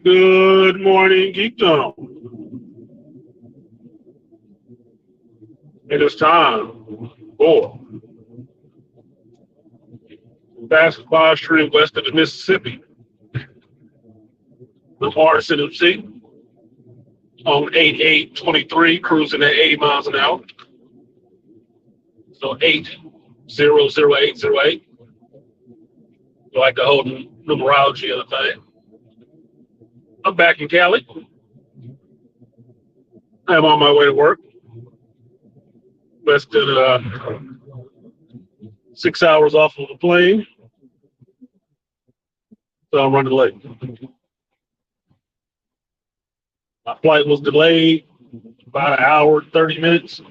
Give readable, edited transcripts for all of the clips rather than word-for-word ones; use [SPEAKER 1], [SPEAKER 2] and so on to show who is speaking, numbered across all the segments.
[SPEAKER 1] Good morning, Geekdom. It is time for basketball stream west of the Mississippi. The artisanmc on 8823, cruising at 80 miles an hour. So 800808. I like the whole numerology of the thing. I'm back in Cali. I'm on my way to work. Less than 6 hours off of the plane. So I'm running late. My flight was delayed about an hour, 30 minutes.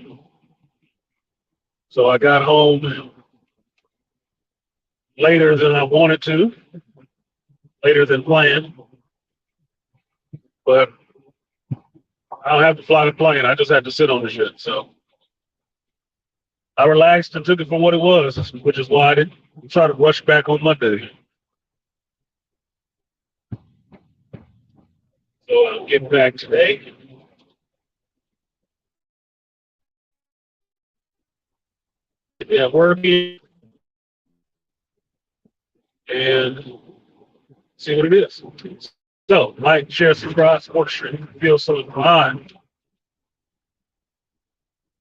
[SPEAKER 1] So I got home later than I wanted to, later than planned. But I don't have to fly the plane. I just had to sit on the shit. So I relaxed and took it for what it was, which is why I didn't try to rush back on Monday. So I'll get back today. Yeah, working and see what it is. So, like, share, subscribe, support the stream. Feel so behind.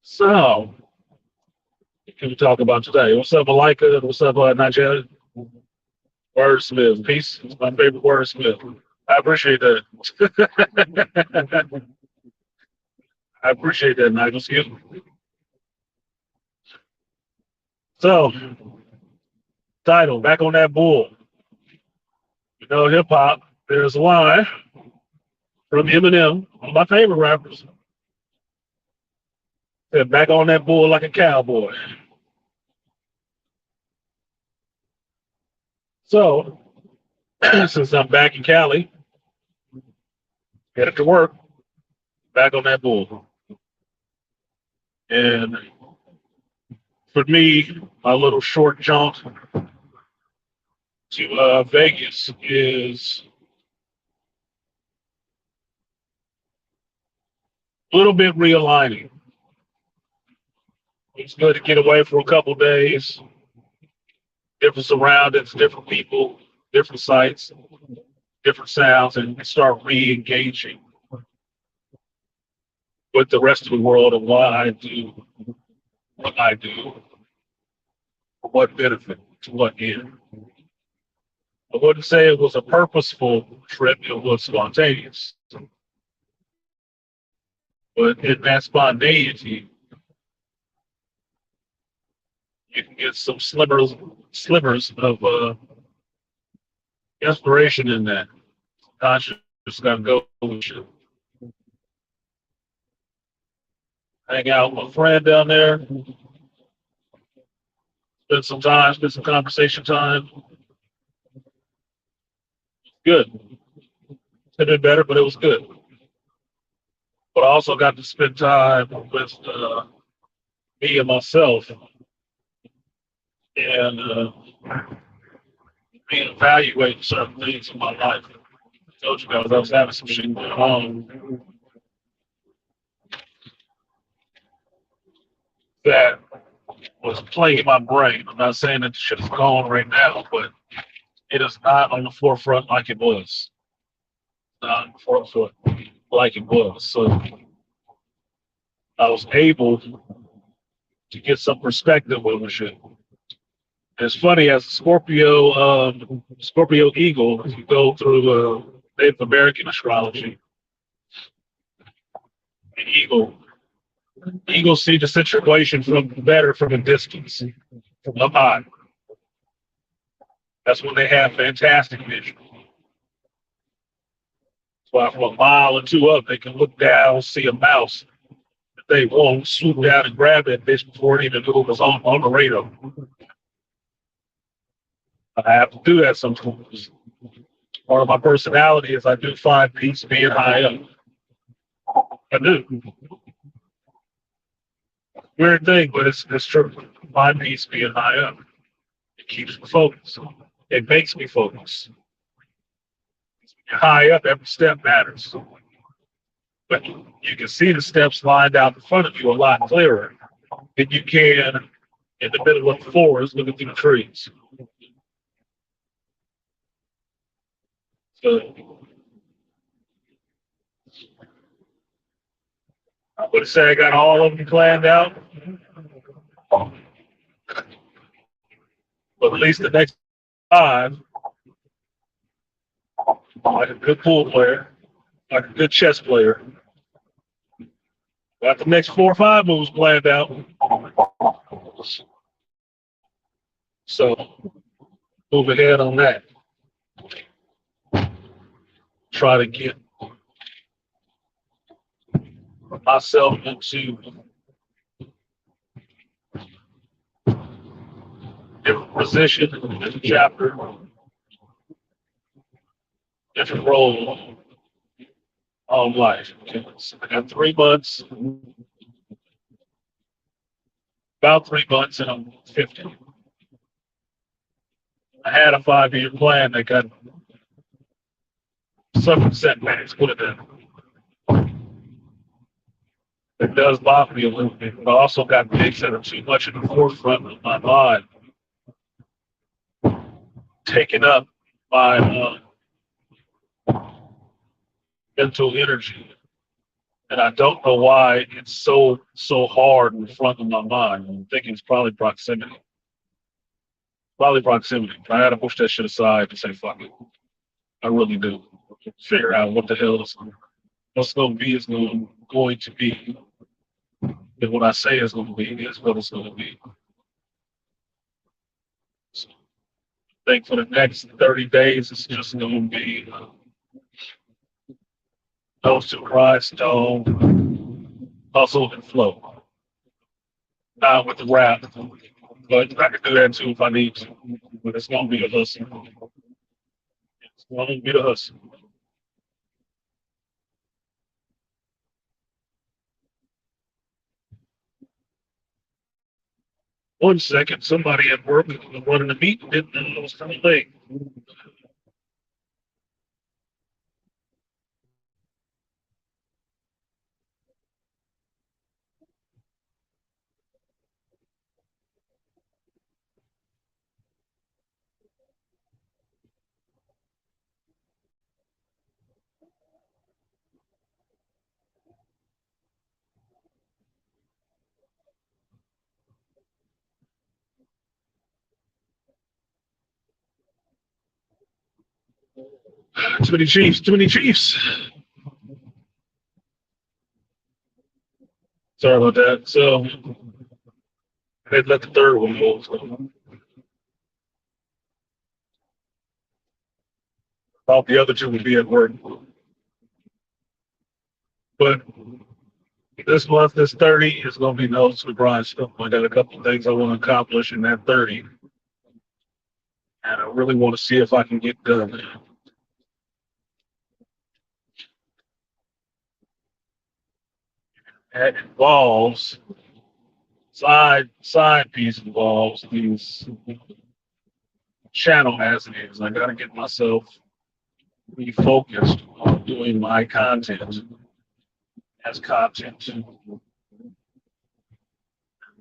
[SPEAKER 1] So, what can we talk about today? What's up, Malika? What's up, Nigel? Wordsmith. Peace. It's my favorite wordsmith. I appreciate that. I appreciate that, Nigel. Excuse me. So, title, back on that bull. You know, hip hop, there's a line from Eminem, one of my favorite rappers. Said, back on that bull like a cowboy. So, since I'm back in Cali, headed to work, back on that bull. And for me, my little short jaunt to Vegas is a little bit realigning. It's good to get away for a couple of days, different surroundings, different people, different sights, different sounds, and start re-engaging with the rest of the world and why I do what I do, for what benefit, to what end. I wouldn't say it was a purposeful trip, it was spontaneous. But in that spontaneity, you can get some slivers of inspiration in that. Conscious got to go with you. Hang out with a friend down there, spend some time, spend some conversation time. Good. Could have been better, but it was good. But I also got to spend time with me and myself and reevaluating certain things in my life. I told you guys I was having some shit going on that was plaguing my brain. I'm not saying that the shit is gone right now, but it is not on the forefront like it was. Not on the forefront like it was. So I was able to get some perspective with the shit. It's funny, as a Scorpio Eagle, if you go through Native American astrology, the Eagles see the situation better from a distance, from up high. That's when they have fantastic vision. That's why from a mile or two up, they can look down, see a mouse. If they won't swoop down and grab that bitch before it even moves on the radar. I have to do that sometimes. Part of my personality is I do find peace being high up. I do. Weird thing, but it's true. Find peace being high up. It keeps me focused. It makes me focus. high up, every step matters. But you can see the steps lined out in front of you a lot clearer than you can in the middle of the forest looking through the trees. So I would say I got all of them planned out, but at least the next 5, like a good pool player, like a good chess player. Got the next 4 or 5 moves planned out. So move ahead on that. Try to get myself into different position, different chapter, different role of life. Okay. So I got 3 months, about 3 months, and I'm 50. I had a 5-year plan that got some setbacks, put it that. It does bother me a little bit, but I also got things that are too much in the forefront of my mind, taking up my mental energy. And I don't know why it's so hard in the front of my mind. I'm thinking it's probably proximity. Probably proximity. I gotta push that shit aside and say, fuck it. I really do. Figure out what the hell is what's gonna be is going to be. And what I say is gonna be is what it's gonna be. So I think for the next 30 days it's just gonna be those 2 cries, stone, hustle and flow. Not with the rap. But I can do that too if I need to. But it's gonna be a hustle. It's gonna be a hustle. One second, somebody at work was running a meeting, didn't know it was coming late. Too many Chiefs, too many Chiefs. Sorry about that. So they'd let the third one go. So thought the other 2 would be at work. But this month, this 30 is going to be no surprise stuff. I got a couple of things I want to accomplish in that 30. And I really want to see if I can get done. That involves side piece involves these channel as it is. I got to get myself refocused on doing my content as content,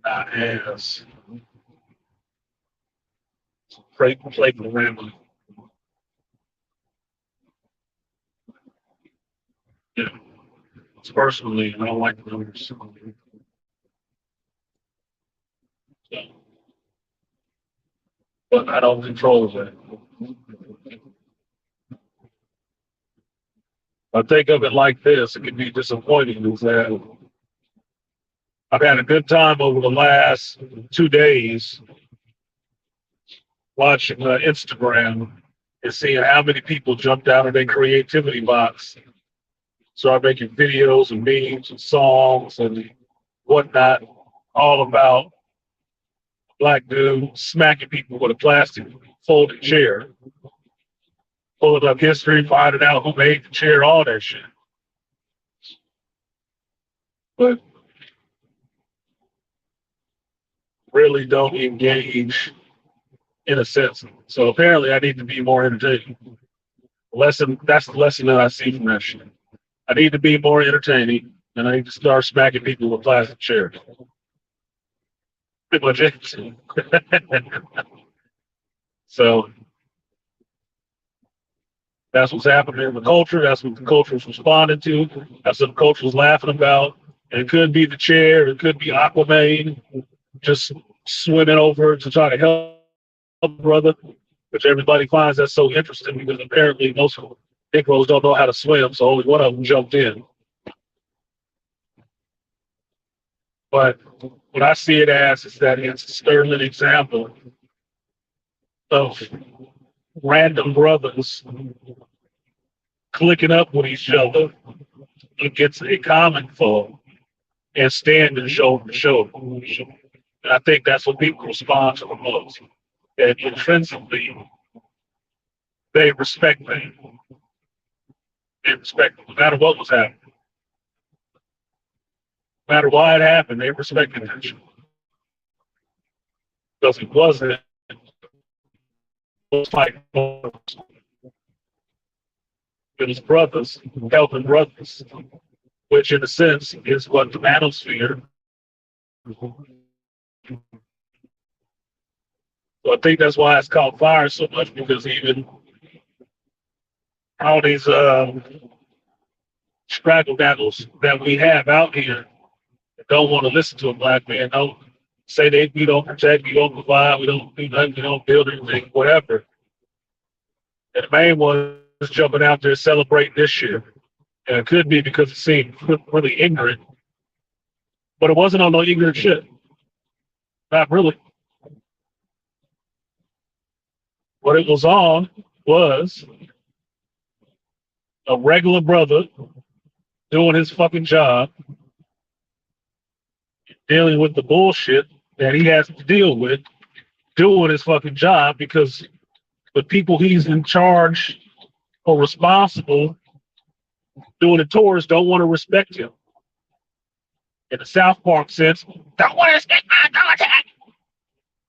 [SPEAKER 1] not as playful rambling. You know, it's personally, I don't like the numbers. So, but I don't control that. I think of it like this, it can be disappointing is that I've had a good time over the last 2 days watching Instagram and seeing how many people jumped out of their creativity box, started making videos and memes and songs and whatnot, all about a black dude smacking people with a plastic folded chair, pulling up history, finding out who made the chair, all that shit. But really don't engage in a sense. So apparently I need to be more entertaining. Lesson. That's the lesson that I see from that shit. I need to be more entertaining, and I need to start smacking people with plastic chairs. Pretty much it. So that's what's happening in the culture. That's what the culture is responding to. That's what the culture is laughing about. And it could be the chair. It could be Aquaman just swimming over to try to help a brother, which everybody finds that so interesting because apparently most Negroes don't know how to swim, so only one of them jumped in. But what I see it as is that it's a sterling example of random brothers clicking up with each other against a common foe and standing shoulder to shoulder. And I think that's what people respond to the most. And intrinsically, they respect that. They respect it, no matter what was happening. No matter why it happened, they respected that shit. Because it wasn't fighting. It was brothers helping brothers, which in a sense is what the manosphere. So I think that's why it's caught fire so much, because even all these straggle daggles that we have out here that don't want to listen to a black man, don't say we don't protect, we don't provide, we don't do nothing, we don't build anything, whatever. And the main one is jumping out there celebrating this shit. And it could be because it seemed really ignorant, but it wasn't on no ignorant shit. Not really. What it was on was a regular brother doing his fucking job, dealing with the bullshit that he has to deal with, doing his fucking job because the people he's in charge or responsible doing the tours don't want to respect him. In the South Park sense, don't want to respect my contact.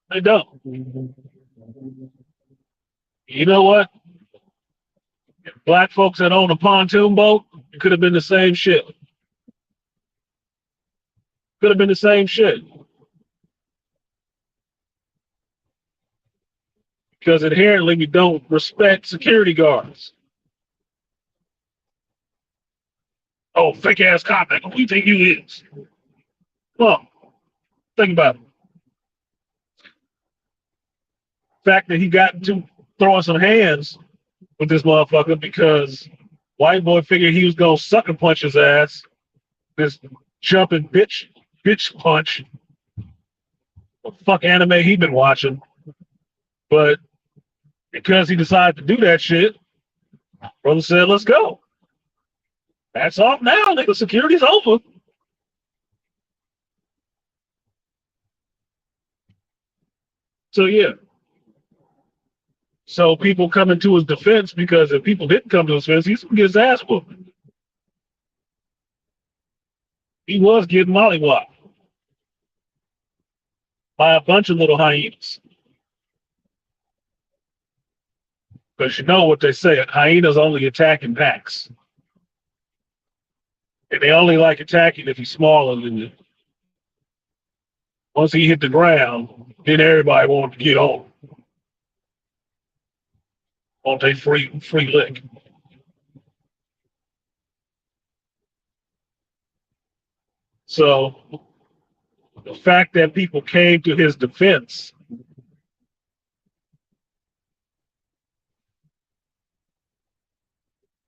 [SPEAKER 1] They don't. You know what? Black folks that own a pontoon boat, it could have been the same shit. Could have been the same shit. Because inherently we don't respect security guards. Oh, fake ass cop, who do you think you is? Well, think about it. The fact that he got to throwing some hands with this motherfucker because white boy figured he was gonna sucker punch his ass. This jumping bitch punch. What the fuck anime he been watching? But because he decided to do that shit, brother said, let's go. That's off now, nigga. Security's over. So yeah. So people coming to his defense, because if people didn't come to his defense, he's gonna get his ass whooped. He was getting mollywopped by a bunch of little hyenas. Because you know what they say, hyenas only attack in packs. And they only like attacking if he's smaller than you. Once he hit the ground, then everybody wanted to get on. Want a free lick. So the fact that people came to his defense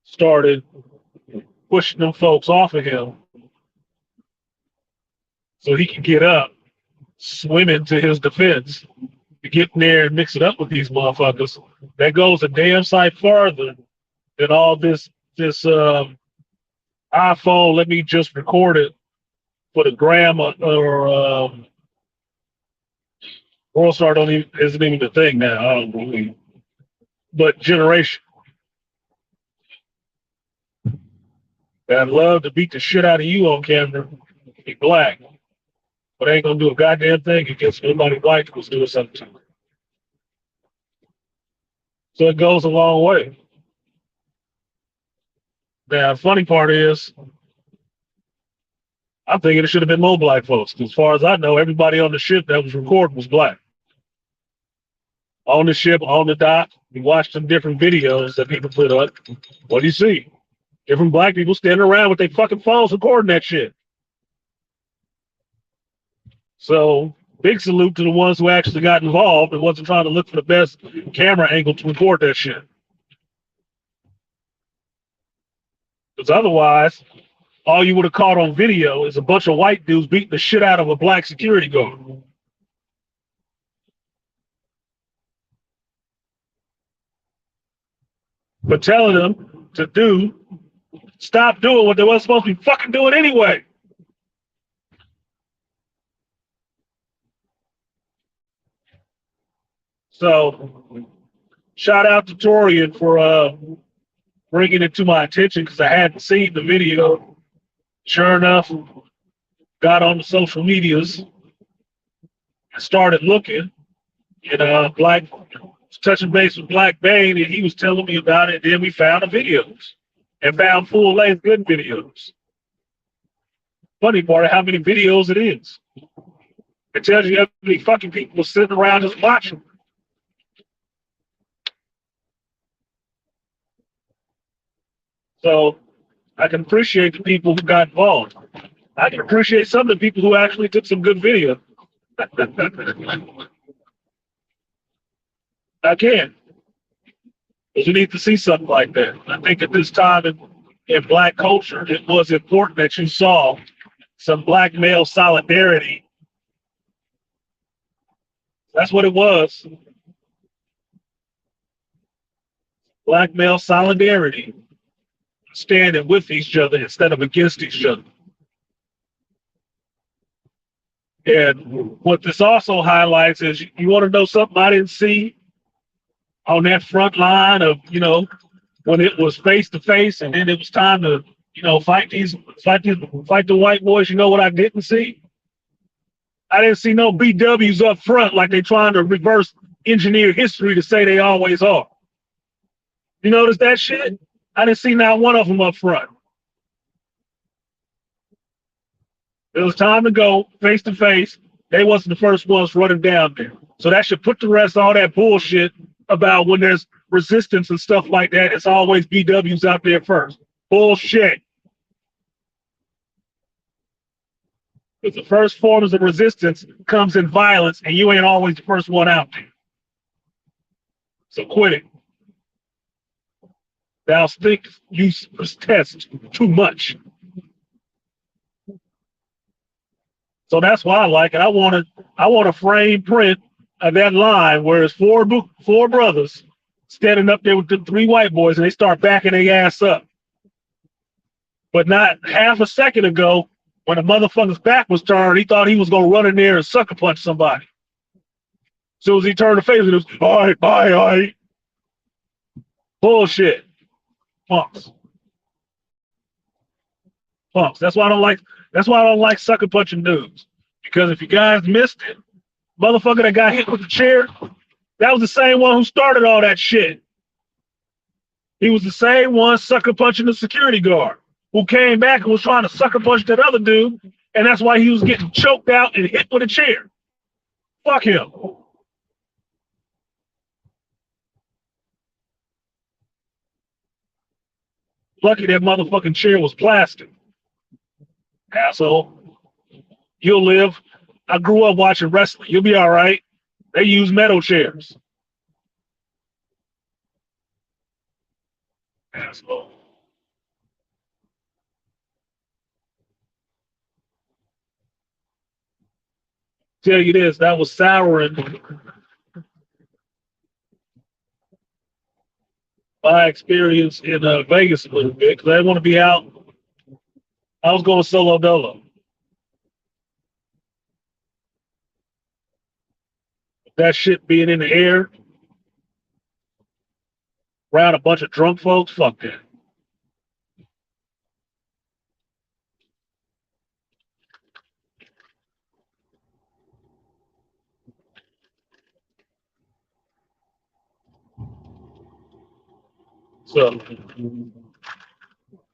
[SPEAKER 1] started pushing them folks off of him so he could get up, swim into his defense, to get in there and mix it up with these motherfuckers. That goes a damn sight farther than all this iPhone. Let me just record it for the gram or World Star isn't even the thing now. I don't believe, but generation. I'd love to beat the shit out of you on camera, be black, but I ain't gonna do a goddamn thing against anybody black who's doing something to me. So it goes a long way. Now, the funny part is, I'm thinking it should have been more black folks. 'Cause as far as I know, everybody on the ship that was recording was black. On the ship, on the dock, we watched some different videos that people put up. What do you see? Different black people standing around with their fucking phones recording that shit. So, big salute to the ones who actually got involved and wasn't trying to look for the best camera angle to record that shit. Because otherwise, all you would have caught on video is a bunch of white dudes beating the shit out of a black security guard. But telling them to stop doing what they weren't supposed to be fucking doing anyway. So, shout out to Torian for bringing it to my attention because I hadn't seen the video. Sure enough, got on the social medias and started looking. And Black touching base with Black Bane, and he was telling me about it. And then we found the videos and found full length good videos. Funny part of how many videos it is. It tells you how many fucking people sitting around just watching. So I can appreciate the people who got involved. I can appreciate some of the people who actually took some good video. I can. Because you need to see something like that. I think at this time in Black culture, it was important that you saw some Black male solidarity. That's what it was. Black male solidarity. Standing with each other instead of against each other. And what this also highlights is you want to know something I didn't see on that front line of, when it was face to face and then it was time to, fight the white boys. You know what I didn't see? I didn't see no BWs up front like they trying to reverse engineer history to say they always are. You notice that shit? I didn't see not one of them up front. It was time to go face to face. They wasn't the first ones running down there. So that should put to rest all that bullshit about when there's resistance and stuff like that. It's always BWs out there first. Bullshit. Because the first forms of resistance comes in violence, and you ain't always the first one out there. So quit it. Thou think you test too much. So that's why I like it. I want a frame print of that line where it's four brothers standing up there with the three white boys, and they start backing their ass up. But not half a second ago, when the motherfucker's back was turned, he thought he was going to run in there and sucker punch somebody. As soon as he turned the face, it was, all right. Bullshit. Punks. That's why I don't like sucker punching dudes. Because if you guys missed it, motherfucker that got hit with the chair, that was the same one who started all that shit. He was the same one sucker punching the security guard who came back and was trying to sucker punch that other dude, and that's why he was getting choked out and hit with a chair. Fuck him. Lucky that motherfucking chair was plastic. Asshole. You'll live. I grew up watching wrestling. You'll be all right. They use metal chairs. Asshole. Tell you this, that was souring my experience in Vegas a little bit because I didn't want to be out. I was going solo dolo. That shit being in the air around a bunch of drunk folks, fuck that. So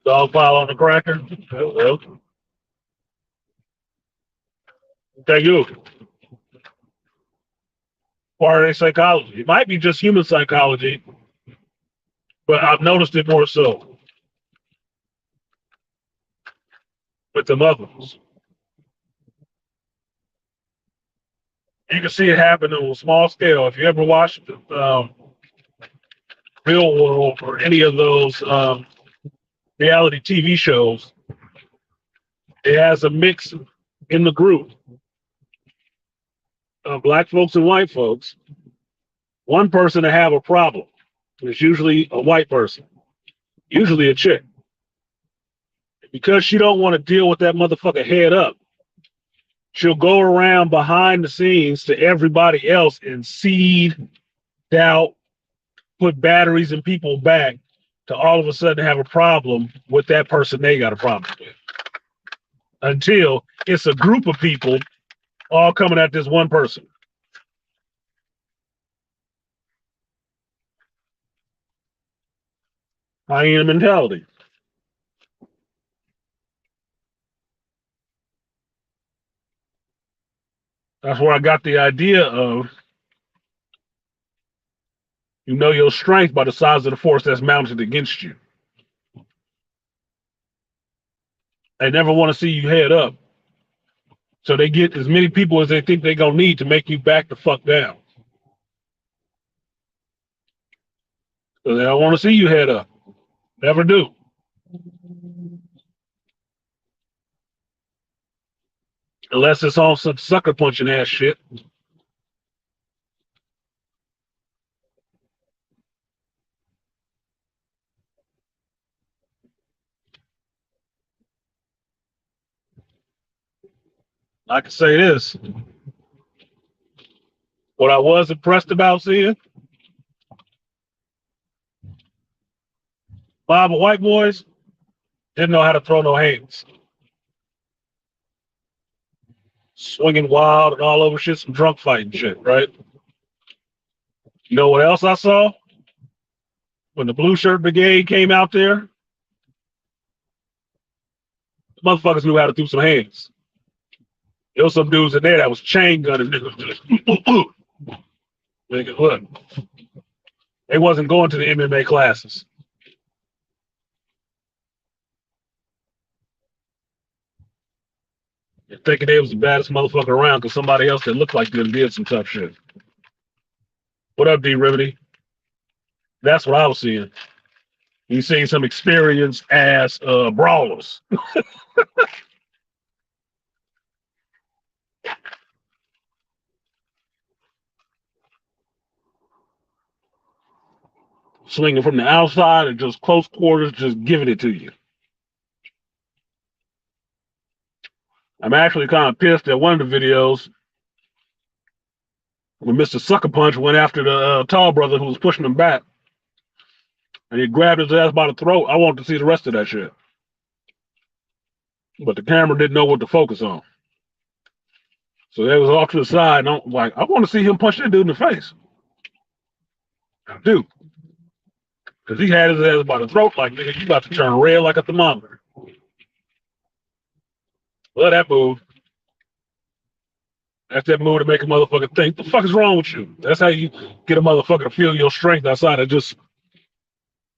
[SPEAKER 1] Dog pile on the cracker. Well, thank you. Part of their psychology. It might be just human psychology, but I've noticed it more so with the mothers. You can see it happen on a small scale. If you ever watched Real World or any of those reality TV shows, it has a mix in the group of black folks and white folks. One person to have a problem. It's usually a white person, usually a chick. Because she don't want to deal with that motherfucker head up, she'll go around behind the scenes to everybody else and seed doubt, put batteries in people's back to all of a sudden have a problem with that person they got a problem with. Until it's a group of people all coming at this one person. Hyena mentality. That's where I got the idea of you know your strength by the size of the force that's mounted against you. They never want to see you head up. So they get as many people as they think they're going to need to make you back the fuck down. So they don't want to see you head up. Never do. Unless it's all some sucker punching ass shit. I can say this. What I was impressed about seeing, Bob and white boys didn't know how to throw no hands. Swinging wild and all over shit, some drunk fighting shit, right? You know what else I saw? When the Blue Shirt Brigade came out there, the motherfuckers knew how to do some hands. There was some dudes in there that was chain gunning niggas. Nigga, look. They wasn't going to the MMA classes. They're thinking they was the baddest motherfucker around because somebody else that looked like them did some tough shit. What up, D. Remedy? That's what I was seeing. You seen some experienced ass brawlers. Swinging from the outside and just close quarters, just giving it to you. I'm actually kind of pissed at one of the videos when Mr. Sucker Punch went after the tall brother who was pushing him back. And he grabbed his ass by the throat. I wanted to see the rest of that shit. But the camera didn't know what to focus on. So they was off to the side. And I'm like, I want to see him punch that dude in the face. I do. Because he had his ass by the throat like, nigga, you about to turn red like a thermometer. Well, that move. That's that move to make a motherfucker think, the fuck is wrong with you? That's how you get a motherfucker to feel your strength outside of just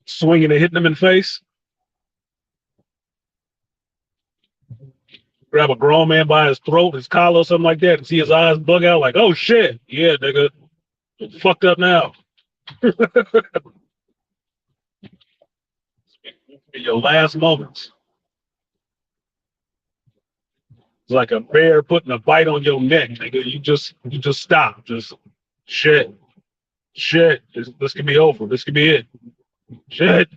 [SPEAKER 1] swinging and hitting them in the face. Grab a grown man by his throat, his collar, or something like that, and see his eyes bug out like, oh shit, yeah, nigga, fucked up now. In your last moments. It's like a bear putting a bite on your neck, nigga. You just stop. Just shit. This could be over. This could be it. Shit.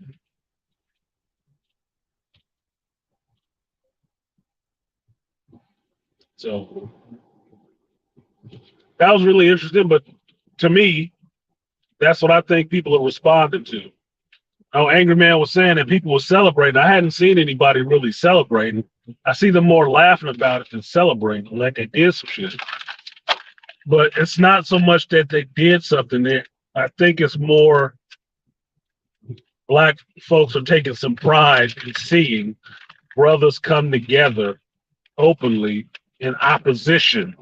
[SPEAKER 1] So that was really interesting, but to me, that's what I think people are responding to. Oh, Angry Man was saying that people were celebrating. I hadn't seen anybody really celebrating. I see them more laughing about it than celebrating, like they did some shit. But it's not so much that they did something there. I think it's more Black folks are taking some pride in seeing brothers come together openly in opposition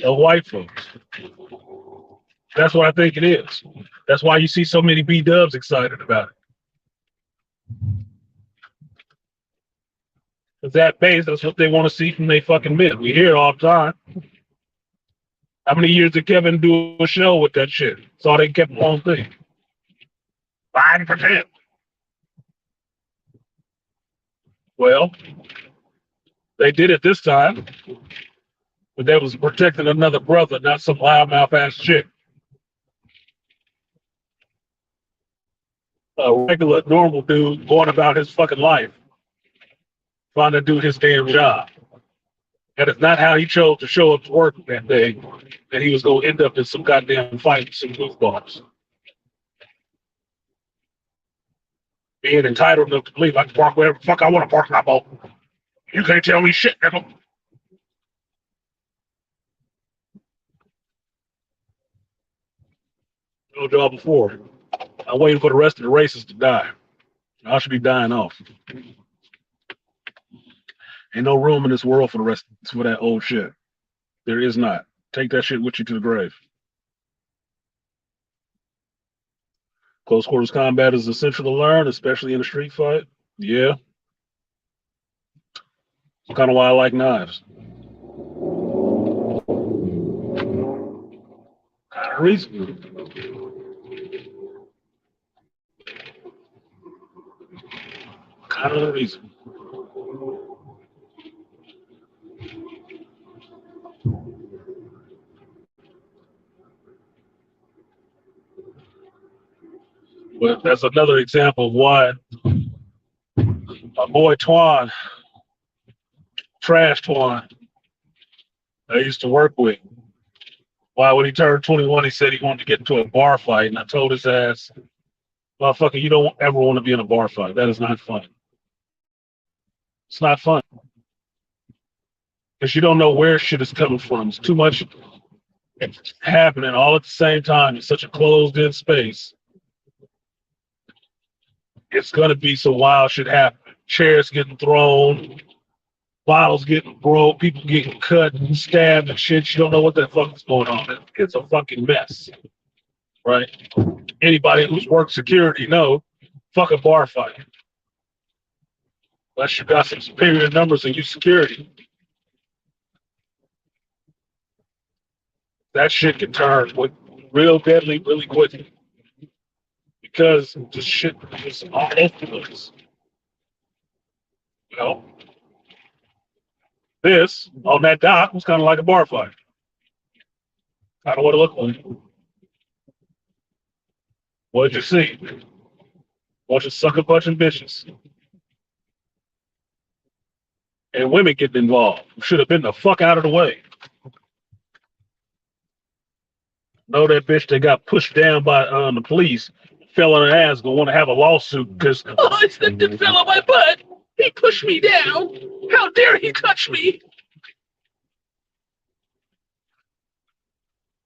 [SPEAKER 1] of white folks. That's what I think it is. That's why you see so many B-dubs excited about it. Because that base, that's what they want to see from their fucking men. We hear it all the time. How many years did Kevin do a show with that shit? That's all they kept on thing. 5%. Well, they did it this time, but they was protecting another brother, not some loudmouth ass chick. A regular, normal dude going about his fucking life, trying to do his damn job. That is not how he chose to show up to work that day, that he was going to end up in some goddamn fight with some goofballs. Being entitled enough to believe I can park wherever the fuck I want to park my boat. You can't tell me shit, nigga. No job before. I'm waiting for the rest of the races to die. I should be dying off. Ain't no room in this world for the rest for that old shit. There is not. Take that shit with you to the grave. Close quarters combat is essential to learn, especially in a street fight. Yeah. It's kind of why I like knives. Kind of reason. Kind of the reason. But that's another example of why my boy Twan, Trash Twan, I used to work with. Why, when he turned 21, he said he wanted to get into a bar fight, and I told his ass, motherfucker, you don't ever want to be in a bar fight. That is not fun. It's not fun. Because you don't know where shit is coming from. It's too much happening all at the same time in such a closed-in space. It's going to be some wild shit happen. Chairs getting thrown, bottles getting broke, people getting cut and stabbed and shit. You don't know what the fuck is going on. It's a fucking mess, right? Anybody who's worked security know, fuck a bar fight. Unless you got some superior numbers and you security. That shit can turn real deadly really quickly. Because the shit is all over the place. You know? This, on that dock, was kind of like a bar fight. Kind of what it looked like. What did you see? Bunch of sucker punching bitches. And women getting involved. Should have been the fuck out of the way. Know that bitch that got pushed down by the police fell on her ass, gonna want to have a lawsuit because I slipped and fell on my butt. He pushed me down. How dare he touch me?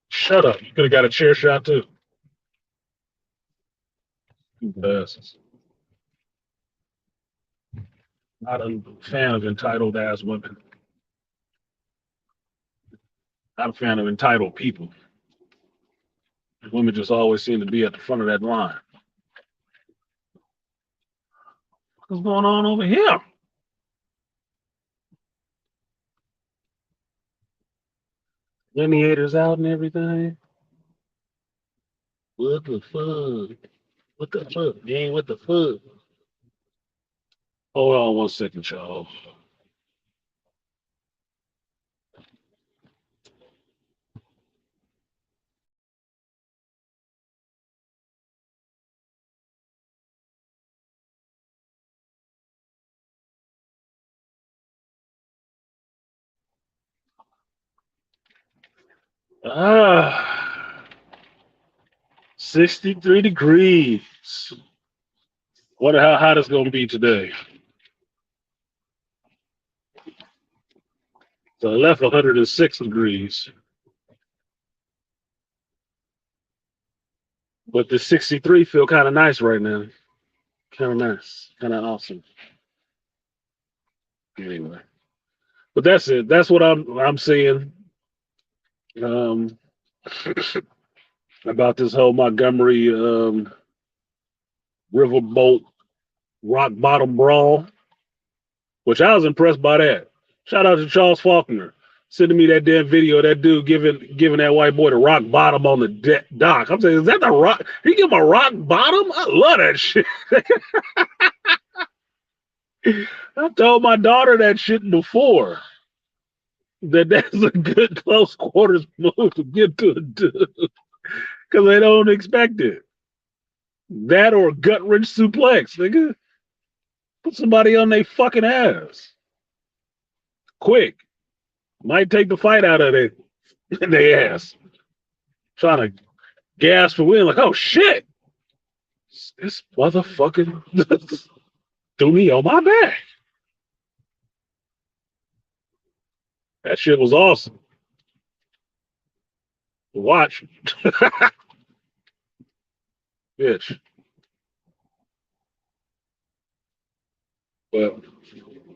[SPEAKER 1] Shut up. You could have got a chair shot too. Bastards. Not a fan of entitled ass women. Not a fan of entitled people. Women just always seem to be at the front of that line. What's going on over here? Lineators out and everything. What the fuck? What the fuck, man? What the fuck? Hold on 1 second, y'all. Ah, 63 degrees. Wonder how hot it's going to be today. So I left 106 degrees. But the 63 feel kind of nice right now. Kind of nice. Kind of awesome. Anyway, but that's it. That's what I'm seeing um, about this whole Montgomery Riverboat rock bottom brawl, which I was impressed by that. Shout out to Charles Faulkner sending me that damn video of that dude giving that white boy the rock bottom on the dock. I'm saying, is that the rock? He give him a rock bottom? I love that shit. I told my daughter that shit before. That's a good close quarters move to get to a dude because they don't expect it. That or gut wrench suplex, nigga. Put somebody on their fucking ass quick. Might take the fight out of it in their ass. Trying to gasp for wind, like, oh shit, this motherfucking threw me on my back. That shit was awesome. Watch, bitch. Well,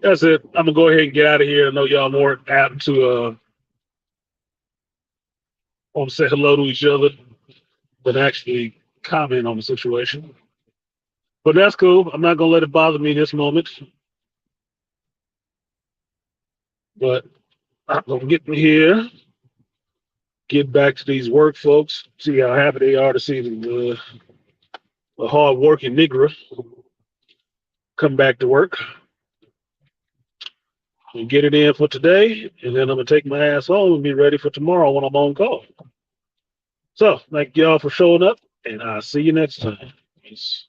[SPEAKER 1] that's it. I'm gonna go ahead and get out of here. I know y'all more apt to want to say hello to each other than actually comment on the situation. But that's cool. I'm not gonna let it bother me this moment. But I'm gonna get me here, get back to these work folks, see how happy they are to see the hard working Negro come back to work and get it in for today. And then I'm gonna take my ass home and be ready for tomorrow when I'm on call. So thank y'all for showing up, and I'll see you next time. Peace.